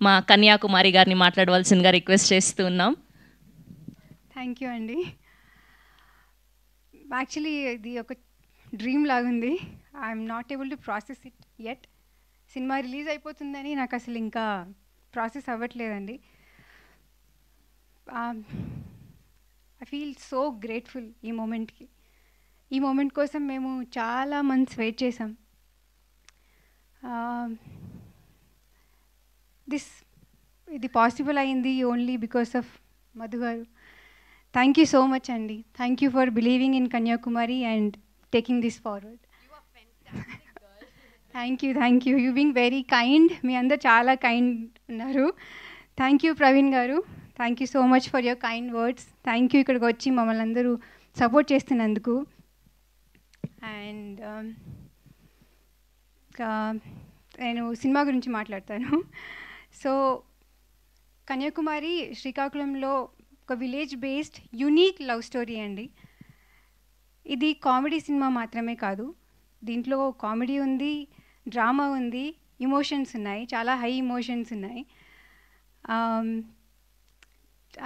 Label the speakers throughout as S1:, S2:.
S1: మా కన్యాకుమారి గారిని మాట్లాడవలసిందిగా రిక్వెస్ట్ చేస్తూ ఉన్నాం.
S2: థ్యాంక్ యూ అండి. యాక్చువల్లీ ఇది ఒక డ్రీమ్ లాగుంది. I'm not able to process it yet. Cinema release అయిపోతుందని నాకు అసలు ఇంకా ప్రాసెస్ అవ్వట్లేదండి. ఐ ఫీల్ సో గ్రేట్ఫుల్ ఈ మూమెంట్కి. ఈ మూమెంట్ కోసం మేము చాలా మంత్స్ వెయిట్ చేసాం. ఇది పాసిబుల్ అయింది only because of Madhu garu. Thank you so much అండి. Thank you for believing in Kanyakumari and taking this forward. Thank you. You being very kind. మీ అందరు చాలా కైండ్ ఉన్నారు. Thank you Praveen garu. Thank you so much for your kind words. Thank you ఇక్కడికి వచ్చి మమ్మల్ని అందరూ support చేస్తున్నందుకు. అండ్ నేను సినిమా గురించి మాట్లాడతాను. సో కన్యాకుమారి శ్రీకాకుళంలో ఒక village based unique love story అండి. ఇది కామెడీ సినిమా మాత్రమే కాదు, దీంట్లో కామెడీ ఉంది, డ్రామా ఉంది, ఇమోషన్స్ ఉన్నాయి, చాలా హై ఇమోషన్స్ ఉన్నాయి.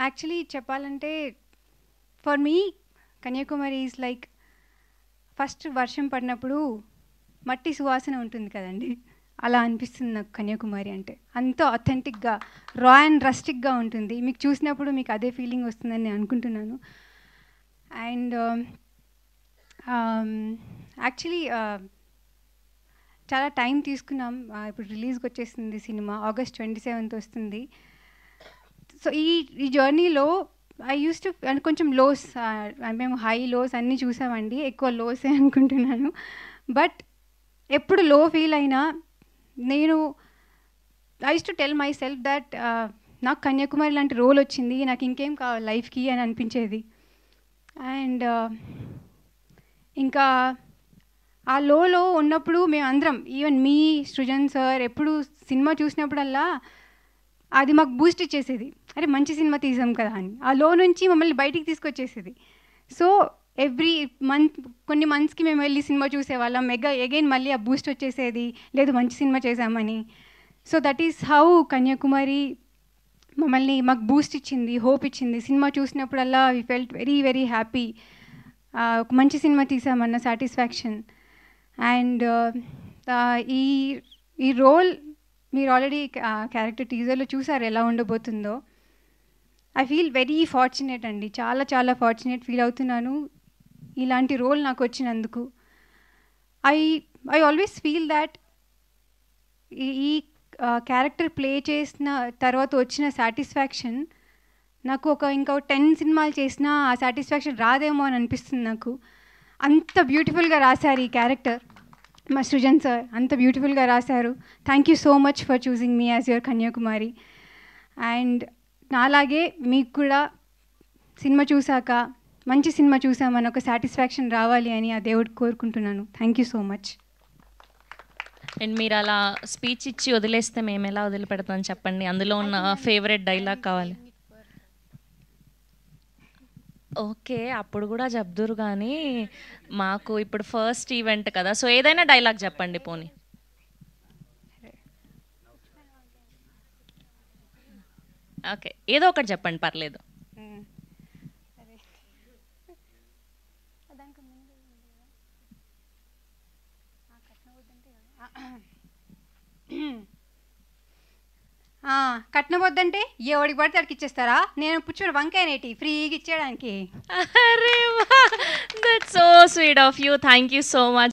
S2: యాక్చువల్లీ చెప్పాలంటే for me Kanyakumari is like first వర్షం పడినప్పుడు మట్టి సువాసన ఉంటుంది కదండి, అలా అనిపిస్తుంది నాకు కన్యాకుమారి అంటే. అంత అథెంటిక్గా రా అండ్ రస్టిక్గా ఉంటుంది. మీకు చూసినప్పుడు మీకు అదే ఫీలింగ్ వస్తుందని నేను అనుకుంటున్నాను. అండ్ యాక్చువల్లీ చాలా టైం తీసుకున్నాం. ఇప్పుడు రిలీజ్కి వచ్చేసింది సినిమా, August 27th వస్తుంది. సో ఈ జర్నీలో ఐ యూస్ టు అంటే కొంచెం లోస్, మేము హై లోస్ అన్నీ చూసామండి, ఎక్కువ లోసే అనుకుంటున్నాను. బట్ ఎప్పుడు లో ఫీల్ అయినా నేను I use to tell my self that నాకు కన్యాకుమారి లాంటి రోల్ వచ్చింది, నాకు ఇంకేం కావాలి లైఫ్కి అని అనిపించేది. అండ్ ఇంకా ఆ లోలో ఉన్నప్పుడు మేమందరం, ఈవెన్ మీ సృజన్ సార్, ఎప్పుడు సినిమా చూసినప్పుడల్లా అది మాకు బూస్ట్ ఇచ్చేసేది, అరే మంచి సినిమా తీసాం కదా అని. ఆ లో నుంచి మమ్మల్ని బయటికి తీసుకొచ్చేసేది. సో ఎవ్రీ మంత్ కొన్ని మంత్స్కి మేము వెళ్ళి సినిమా చూసేవాళ్ళం. అగైన్ మళ్ళీ ఆ బూస్ట్ వచ్చేసేది, లేదు మంచి సినిమా చేసామని. So that is how Kanyakumari మాకు బూస్ట్ ఇచ్చింది, హోప్ ఇచ్చింది. సినిమా చూసినప్పుడల్లా we felt very very happy, ఒక మంచి సినిమా తీసామన్న సాటిస్ఫాక్షన్. అండ్ ఈ రోల్ మీరు ఆల్రెడీ క్యారెక్టర్ టీజర్లో చూసారు ఎలా ఉండబోతుందో. ఐ ఫీల్ వెరీ ఫార్చునేట్ అండి, చాలా చాలా ఫార్చునేట్ ఫీల్ అవుతున్నాను ఇలాంటి రోల్ నాకు వచ్చినందుకు. ఐ ఆల్వేస్ ఫీల్ దాట్ ఈ క్యారెక్టర్ ప్లే చేసిన తర్వాత వచ్చిన సాటిస్ఫాక్షన్ నాకు ఇంకా 10 సినిమాలు చేసినా ఆ సాటిస్ఫాక్షన్ రాదేమో అని అనిపిస్తుంది నాకు. అంత బ్యూటిఫుల్గా రాశారు ఈ క్యారెక్టర్. మా సృజన్ సార్ అంత బ్యూటిఫుల్గా రాశారు. Thank you so much for choosing me as your Kanyakumari. And నాలాగే మీకు కూడా సినిమా చూసాక మంచి సినిమా చూసామని ఒక సాటిస్ఫాక్షన్ రావాలి అని ఆ దేవుడు కోరుకుంటున్నాను. Thank you so much.
S1: And మీరు అలా స్పీచ్ ఇచ్చి వదిలేస్తే మేము ఎలా వదిలిపెడతాం చెప్పండి, అందులో ఉన్న ఫేవరెట్ డైలాగ్ కావాలి. ఓకే, అప్పుడు కూడా చెప్దురు కానీ మాకు ఇప్పుడు ఫస్ట్ ఈవెంట్ కదా, సో ఏదైనా డైలాగ్ చెప్పండి పోనీ. ఓకే, ఏదో ఒకటి చెప్పండి పర్లేదు. కట్నబొద్దంటే ఎవడికి పడితే అడికి ఇచ్చేస్తారా? నేను పుచ్చుడు వంకాయనేటి ఫ్రీగా ఇచ్చేయడానికి. అరే వా, that's so sweet of you. Thank you so much.